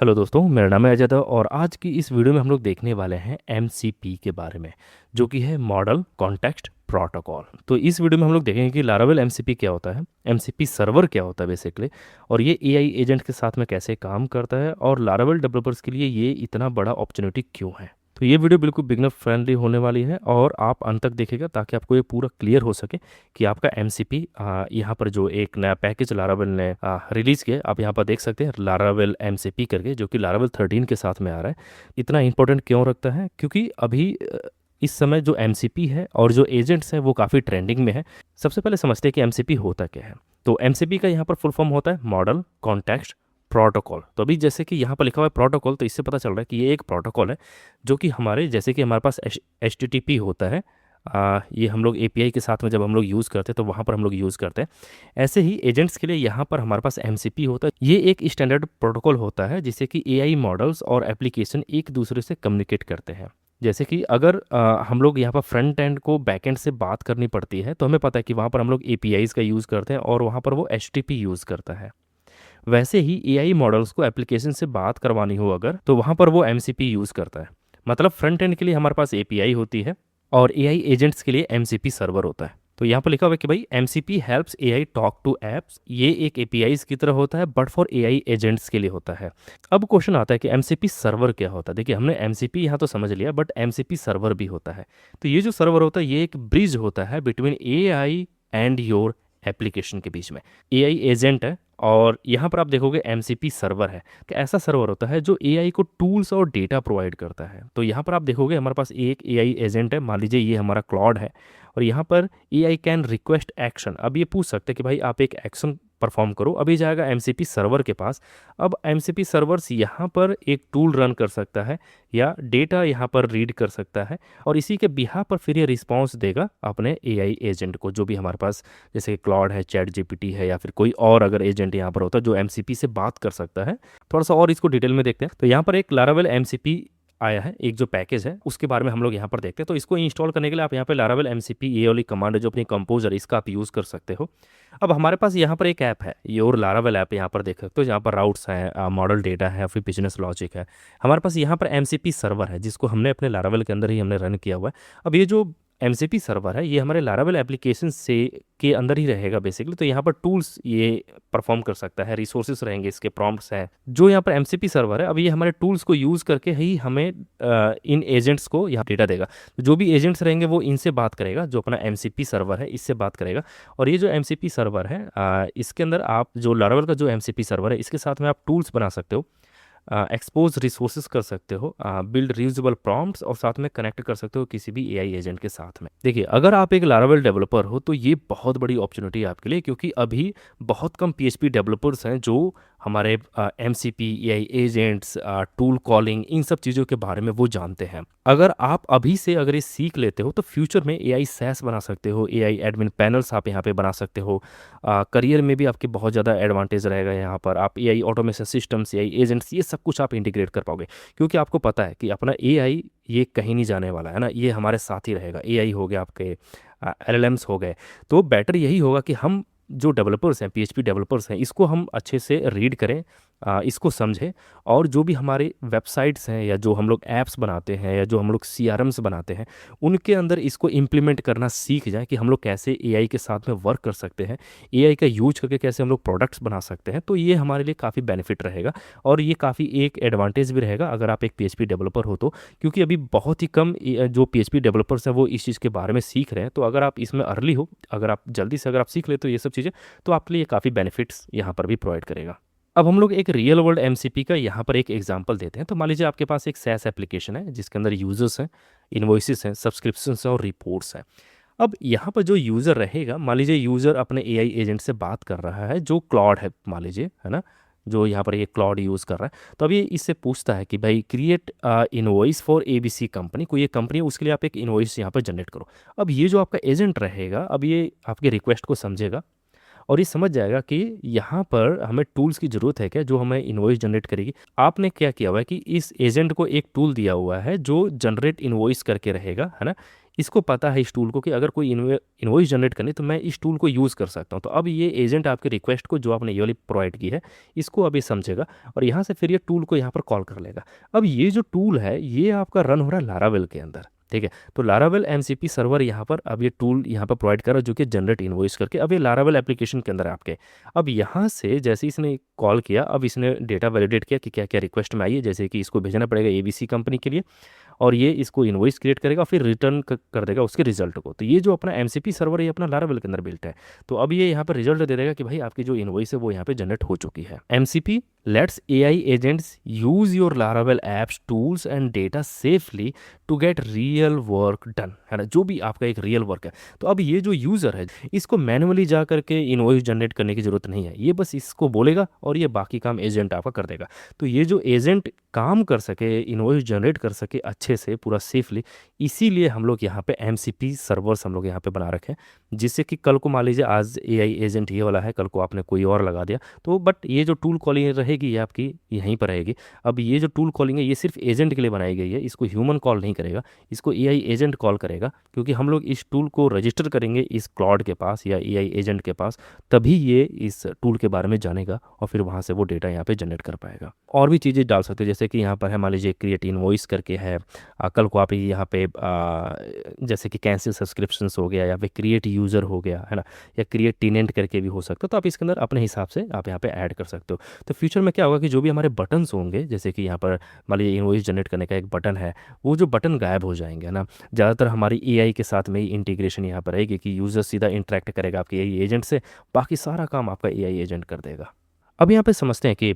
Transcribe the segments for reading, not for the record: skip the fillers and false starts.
Hello दोस्तों, मेरा नाम है अजय और आज की इस वीडियो में हम लोग देखने वाले हैं एमसीपी के बारे में, जो कि है मॉडल कॉन्टेक्स्ट प्रोटोकॉल। तो इस वीडियो में हम लोग देखेंगे कि लारावेल एमसीपी क्या होता है, एमसीपी सर्वर क्या होता है बेसिकली, और ये एआई एजेंट के साथ में कैसे काम करता है, और लारावेल डेवलपर्स के लिए ये इतना बड़ा अपॉर्चुनिटी क्यों है। तो ये वीडियो बिल्कुल बिगनर फ्रेंडली होने वाली है और आप अंत तक देखेगा ताकि आपको ये पूरा क्लियर हो सके कि आपका एमसीपी यहाँ पर जो एक नया पैकेज लारावेल ने रिलीज़ किया, आप यहाँ पर देख सकते हैं लारावेल एमसीपी करके, जो कि लारावेल 13 के साथ में आ रहा है। इतना इंपॉर्टेंट क्यों रखता है? क्योंकि अभी इस समय जो एमसीपी है और जो एजेंट्स हैं वो काफ़ी ट्रेंडिंग में है। सबसे पहले समझते हैं कि एमसीपी होता क्या है। तो एमसीपी का यहाँ पर फुल फॉर्म होता है मॉडल कॉन्टेक्स्ट प्रोटोकॉल। तो अभी जैसे कि यहाँ पर लिखा हुआ है प्रोटोकॉल, तो इससे पता चल रहा है कि ये एक प्रोटोकॉल है जो कि हमारे जैसे कि हमारे पास HTTP होता है। ये हम लोग API के साथ में जब हम लोग यूज़ करते हैं तो वहाँ पर हम लोग यूज़ करते हैं। ऐसे ही एजेंट्स के लिए यहाँ पर हमारे पास MCP होता है। ये एक स्टैंडर्ड प्रोटोकॉल होता है जिससे कि AI मॉडल्स और एप्लीकेशन एक दूसरे से कम्युनिकेट करते हैं। जैसे कि अगर हम लोग यहाँ पर फ्रंट एंड को बैक एंड से बात करनी पड़ती है तो हमें पता है कि वहाँ पर हम लोग APIs का यूज़ करते हैं और वहाँ पर वो HTTP यूज़ करता है। वैसे ही AI मॉडल्स को एप्लीकेशन से बात करवानी हो अगर, तो वहाँ पर वो MCP यूज़ करता है। मतलब फ्रंट एंड के लिए हमारे पास API होती है और AI एजेंट्स के लिए MCP सर्वर होता है। तो यहाँ पर लिखा हुआ है कि भाई MCP helps AI talk to apps. ये एक APIs की तरह होता है बट फॉर AI एजेंट्स के लिए होता है। अब क्वेश्चन आता है कि MCP सर्वर क्या होता है। देखिए, हमने MCP यहाँ तो समझ लिया, बट MCP सर्वर भी होता है। तो ये जो सर्वर होता है ये एक ब्रिज होता है between AI and your application के बीच में। AI एजेंट है और यहाँ पर आप देखोगे MCP सर्वर है कि ऐसा सर्वर होता है जो AI को टूल्स और डेटा प्रोवाइड करता है। तो यहाँ पर आप देखोगे हमारे पास एक AI एजेंट है, मान लीजिए ये हमारा क्लॉड है, और यहाँ पर AI कैन रिक्वेस्ट एक्शन। अब ये पूछ सकते हैं कि भाई आप एक एक्शन परफॉर्म करो, अभी जाएगा MCP सर्वर के पास। अब MCP सर्वर्स यहाँ पर एक टूल रन कर सकता है या डेटा यहाँ पर रीड कर सकता है, और इसी के बिहाफ पर फिर ये रिस्पॉन्स देगा अपने AI एजेंट को, जो भी हमारे पास जैसे क्लॉड है, चैट GPT है, या फिर कोई और अगर एजेंट यहाँ पर होता है जो MCP से बात कर सकता है। थोड़ा सा और इसको डिटेल में देखते हैं। तो यहाँ पर एक लारावेल MCP आया है, एक जो पैकेज है उसके बारे में हम लोग यहाँ पर देखते हैं। तो इसको इंस्टॉल करने के लिए आप यहाँ पे लारावेल MCP ये वाली कमांड है जो अपनी कंपोजर, इसका आप यूज़ कर सकते हो। अब हमारे पास यहाँ पर एक ऐप है, योर लारावेल ऐप, यहाँ पर देख सकते हो, जहाँ पर राउट्स हैं, मॉडल डेटा है, फिर बिजनेस लॉजिक है। हमारे पास यहाँ पर MCP सर्वर है जिसको हमने अपने लारावेल के अंदर ही हमने रन किया हुआ है। अब ये जो MCP सर्वर है ये हमारे लारावेल एप्लीकेशन से के अंदर ही रहेगा बेसिकली। तो यहाँ पर टूल्स ये परफॉर्म कर सकता है, रिसोर्सेस रहेंगे, इसके प्रॉम्प्ट्स हैं जो यहाँ पर MCP सर्वर है। अब ये हमारे टूल्स को यूज़ करके ही हमें इन एजेंट्स को यहाँ डेटा देगा। तो जो भी एजेंट्स रहेंगे वो इनसे बात करेगा, जो अपना MCP सर्वर है इससे बात करेगा। और ये जो MCP सर्वर है इसके अंदर आप जो लारावेल का जो MCP सर्वर है इसके साथ में आप टूल्स बना सकते हो, एक्सपोज रिसोर्सेज कर सकते हो, बिल्ड रीयूजेबल प्रॉम्प्ट्स, और साथ में कनेक्ट कर सकते हो किसी भी AI एजेंट के साथ में। देखिए, अगर आप एक लारावेल डेवलपर हो तो ये बहुत बड़ी अपॉर्चुनिटी है आपके लिए, क्योंकि अभी बहुत कम PHP डेवलपर्स हैं जो हमारे MCP, AI agents, tool calling, इन सब चीज़ों के बारे में वो जानते हैं। अगर आप अभी से अगर ये सीख लेते हो तो फ्यूचर में AI SaaS बना सकते हो, AI एडमिन पैनल्स आप यहाँ पे बना सकते हो। करियर में भी आपके बहुत ज़्यादा एडवांटेज रहेगा। यहाँ पर आप AI automation systems, AI agents, ये सब कुछ आप इंटीग्रेट कर पाओगे, क्योंकि आपको पता है कि अपना AI ये कहीं नहीं जाने वाला है ना, ये हमारे साथ ही रहेगा। AI हो गया, आपके LLMs हो गए। तो बेटर यही होगा कि हम जो डेवलपर्स हैं, PHP डेवलपर्स हैं, इसको हम अच्छे से रीड करें, इसको समझें, और जो भी हमारे वेबसाइट्स हैं या जो हम लोग ऐप्स बनाते हैं या जो हम लोग CRMs बनाते हैं उनके अंदर इसको इम्प्लीमेंट करना सीख जाएं कि हम लोग कैसे AI के साथ में वर्क कर सकते हैं, AI का यूज करके कैसे हम लोग प्रोडक्ट्स बना सकते हैं। तो ये हमारे लिए काफ़ी बेनिफिट रहेगा और ये काफ़ी एक एडवांटेज भी रहेगा अगर आप एक PHP डेवलपर हो तो, क्योंकि अभी बहुत ही कम जो PHP डेवलपर्स हैं वो इस चीज़ के बारे में सीख रहे हैं। तो अगर आप इसमें अर्ली हो, अगर आप जल्दी से अगर आप सीख लेते हो ये सब चीज़ें, तो आपके लिए काफ़ी बेनिफिट्स यहाँ पर भी प्रोवाइड करेगा। अब हम लोग एक रियल वर्ल्ड MCP का यहाँ पर एक एग्जांपल देते हैं। तो मान लीजिए आपके पास एक SaaS एप्लीकेशन है जिसके अंदर यूजर्स हैं, इन्वॉइसेस हैं, सब्सक्रिप्शंस हैं और रिपोर्ट्स हैं। अब यहाँ पर जो यूज़र रहेगा, मान लीजिए यूज़र अपने AI एजेंट से बात कर रहा है जो क्लॉड है, मान लीजिए, है ना, जो यहाँ पर ये क्लॉड यूज़ कर रहा है। तो अब ये इससे पूछता है कि भाई create invoice for ABC company, कोई ये कंपनी है उसके लिए आप एक इनवॉइस यहाँ पर जनरेट करो। अब ये जो आपका एजेंट रहेगा, अब ये आपके रिक्वेस्ट को समझेगा और ये समझ जाएगा कि यहाँ पर हमें टूल्स की ज़रूरत है क्या जो हमें इनवॉइस जनरेट करेगी। आपने क्या किया हुआ है कि इस एजेंट को एक टूल दिया हुआ है जो जनरेट इनवॉइस करके रहेगा, है ना। इसको पता है इस टूल को कि अगर कोई इनवॉइस जनरेट करनी तो मैं इस टूल को यूज़ कर सकता हूँ। तो अब ये एजेंट आपकी रिक्वेस्ट को जो आपने ये वाली प्रोवाइड की है इसको अब ये समझेगा और यहाँ से फिर ये टूल को यहाँ पर कॉल कर लेगा। अब ये जो टूल है ये आपका रन हो रहा है लारावेल के अंदर, ठीक है। तो लारावेल एमसीपी सर्वर यहाँ पर अब ये टूल यहाँ पर प्रोवाइड कर रहा है जो कि जनरेट इनवॉइस करके अब ये लारावेल एप्लीकेशन के अंदर है आपके। अब यहाँ से जैसे इसने कॉल किया, अब इसने डेटा वैलिडेट किया कि क्या क्या रिक्वेस्ट में आई है, जैसे कि इसको भेजना पड़ेगा एबीसी कंपनी के लिए और ये इसको इनवॉइस क्रिएट करेगा फिर रिटर्न कर देगा उसके रिजल्ट को। तो ये जो अपना एमसीपी सर्वर है ये अपना लारावेल के अंदर बिल्ट है। तो अब ये यहाँ पर रिजल्ट दे देगा कि भाई आपकी जो इनवॉइस है वो यहाँ पे जनरेट हो चुकी है। MCP lets AI agents use your Laravel apps tools and data safely to get real work done, है ना, जो भी आपका एक रियल वर्क है। तो अब ये जो यूज़र है इसको मैनुअली जा करके इनवॉइस जनरेट करने की ज़रूरत नहीं है, ये बस इसको बोलेगा और ये बाकी काम एजेंट आपका कर देगा। तो ये जो एजेंट काम कर सके, इनवॉइस जनरेट कर सके अच्छे से पूरा सेफली, इसीलिए हम लोग यहाँ पे एमसीपी सर्वर्स हम लोग यहाँ पे बना रखे हैं, जिससे कि कल को मान लीजिए आज एआई एजेंट ये वाला है, कल को आपने कोई और लगा दिया तो बट ये जो टूल कॉलिंग रहेगी ये आपकी यहीं पर रहेगी। अब ये जो टूल कॉलिंग है ये सिर्फ एजेंट के लिए बनाई गई है, इसको ह्यूमन कॉल नहीं करेगा, इसको एआई एजेंट कॉल करेगा, क्योंकि हम लोग इस टूल को रजिस्टर करेंगे इस क्लाउड के पास या एआई एजेंट के पास, तभी ये इस टूल के बारे में जानेगा और फिर वहाँ से वो डेटा यहाँ पे जनरेट कर पाएगा। और भी चीज़ें डाल सकते हो जैसे कि यहाँ पर है मान लीजिए क्रिएट इनवॉइस करके है, कल को आप यहाँ पे जैसे कि कैंसिल सब्सक्रिप्शंस हो गया या फिर क्रिएट यूज़र हो गया, है ना, या क्रिएट टेनेंट करके भी हो सकता है। तो आप इसके अंदर अपने हिसाब से आप यहाँ पे ऐड कर सकते हो। तो फ्यूचर में क्या होगा कि जो भी हमारे बटन्स होंगे, जैसे कि यहाँ पर मान लीजिए इनवॉइस जनरेट करने का एक बटन है, वो जो बटन गायब हो जाएंगे, है ना। ज़्यादातर हमारी एआई के साथ में ही इंटीग्रेशन यहाँ पर रहेगी कि यूज़र सीधा इंटरेक्ट करेगा आपके एआई एजेंट से, बाकी सारा काम आपका एआई एजेंट कर देगा। अब यहाँ पे समझते हैं कि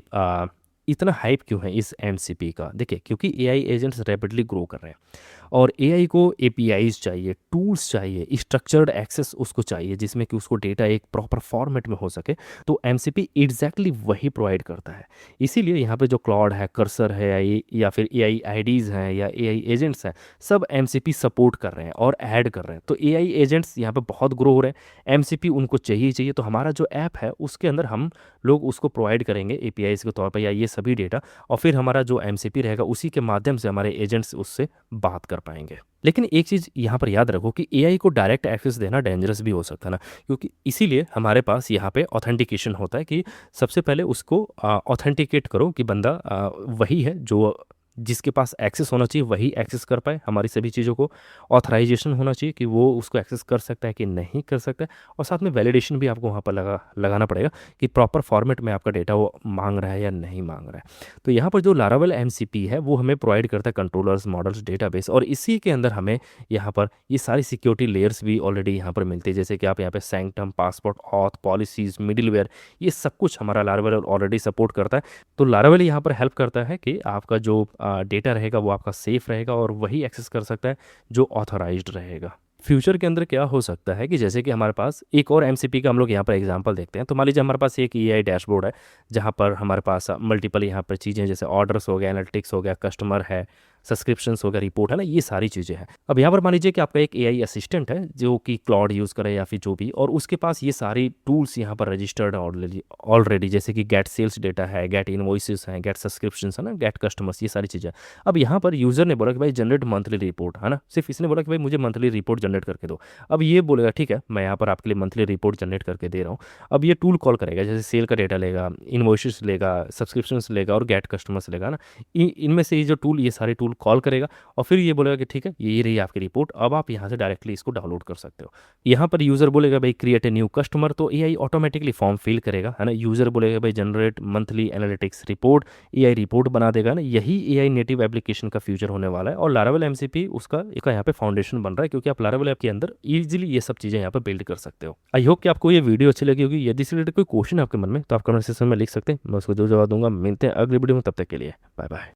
इतना हाइप क्यों है इस एमसीपी का। देखिए क्योंकि एआई एजेंट्स रैपिडली ग्रो कर रहे हैं और एआई को एपीआईज चाहिए, टूल्स चाहिए, स्ट्रक्चर्ड एक्सेस उसको चाहिए जिसमें कि उसको डेटा एक प्रॉपर फॉर्मेट में हो सके। तो एमसीपी एग्जैक्टली वही प्रोवाइड करता है। इसीलिए यहाँ पे जो क्लाउड है, कर्सर है या फिर एआई आईडीज़ हैं या एआई एजेंट्स हैं, सब एमसीपी सपोर्ट कर रहे हैं और ऐड कर रहे हैं। तो एआई एजेंट्स यहाँ पे बहुत ग्रो हो रहे हैं, एमसीपी उनको चाहिए। तो हमारा जो ऐप है उसके अंदर हम लोग उसको प्रोवाइड करेंगे एपीआईज के तौर पर या ये सभी डेटा, और फिर हमारा जो एमसीपी रहेगा उसी के माध्यम से हमारे एजेंट्स उससे बात कर पाएंगे। लेकिन एक चीज़ यहाँ पर याद रखो कि एआई को डायरेक्ट एक्सेस देना डेंजरस भी हो सकता है ना, क्योंकि इसीलिए हमारे पास यहाँ पे ऑथेंटिकेशन होता है कि सबसे पहले उसको ऑथेंटिकेट करो कि बंदा वही है जो जिसके पास एक्सेस होना चाहिए वही एक्सेस कर पाए हमारी सभी चीज़ों को। ऑथराइजेशन होना चाहिए कि वो उसको एक्सेस कर सकता है कि नहीं कर सकता है, और साथ में वैलिडेशन भी आपको वहाँ पर लगाना पड़ेगा कि प्रॉपर फॉर्मेट में आपका डेटा वो मांग रहा है या नहीं मांग रहा है। तो यहाँ पर जो लारावेल एमसीपी है वो हमें प्रोवाइड करता है कंट्रोलर्स, मॉडल्स, डेटाबेस, और इसी के अंदर हमें यहाँ पर ये सारी सिक्योरिटी लेयर्स भी ऑलरेडी यहाँ पर मिलती है, जैसे कि आप यहाँ पे sanctum, passport, auth, policies, middleware, ये सब कुछ हमारा लारावेल ऑलरेडी सपोर्ट करता है। तो लारावेल यहाँ पर हेल्प करता है कि आपका जो डेटा रहेगा वो आपका सेफ रहेगा और वही एक्सेस कर सकता है जो ऑथराइज्ड रहेगा। फ्यूचर के अंदर क्या हो सकता है कि जैसे कि हमारे पास एक और एमसीपी का हम लोग यहाँ पर एग्जांपल देखते हैं। तो मान लीजिए हमारे पास एक एआई डैशबोर्ड है जहाँ पर हमारे पास मल्टीपल यहाँ पर चीज़ें जैसे ऑर्डर्स हो गया, एनालिटिक्स हो गया, कस्टमर है, सब्सक्रिप्शंस हो गया, रिपोर्ट है ना, ये सारी चीज़ें हैं। अब यहाँ पर मान लीजिए कि आपका एक एआई असिस्टेंट है जो कि क्लाउड यूज़ करे या फिर जो भी, और उसके पास ये सारी टूल्स यहाँ पर रजिस्टर्ड है ऑलरेडी, जैसे कि गेट सेल्स डेटा है, गेट इनवॉइसेस हैं, गेट सब्सक्रिप्शंस है ना, गेट कस्टमर्स, ये सारी चीज़ें। अब यहाँ पर यूज़र ने बोला कि भाई जनरेट मंथली रिपोर्ट, है ना, सिर्फ इसने बोला कि भाई मुझे मंथली रिपोर्ट जनरेट करके दो। अब ये बोलेगा ठीक है मैं यहाँ पर आपके लिए मंथली रिपोर्ट जनरेट करके दे रहा हूँ। अब ये टूल कॉल करेगा, जैसे सेल का डेटा लेगा, इनवॉइसेस लेगा, सब्सक्रिप्शंस लेगा और गेट कस्टमर्स लेगा ना, इनमें से ये जो टूल, ये सारे टूल कॉल करेगा और फिर ये बोलेगा कि ठीक है ये रही आपकी रिपोर्ट, अब आप यहाँ से डायरेक्टली इसको डाउनलोड कर सकते हो। यहाँ पर यूज़र बोलेगा भाई क्रिएट ए न्यू कस्टमर, तो एआई ऑटोमेटिकली फॉर्म फिल करेगा, है ना। यूज़र बोलेगा भाई generate monthly analytics report, AI report बना देगा ना। यही एआई नेटिव एप्लीकेशन का फ्यूचर होने वाला है और लारावेल एमसीपी उसका एक यहाँ पे फाउंडेशन बन रहा है, क्योंकि आप लारावेल ऐप के अंदर इजीली ये सब चीज़ें यहाँ पर बिल्ड कर सकते हो। आई होप कि आपको ये वीडियो अच्छी लगी होगी। यदि इससे रिलेटेड कोई क्वेश्चन आपके मन में तो आप कमेंट सेक्शन में लिख सकते हैं, मैं उसको जो जवाब दूंगा। मिलते हैं अगली वीडियो में, तब तक के लिए बाय बाय।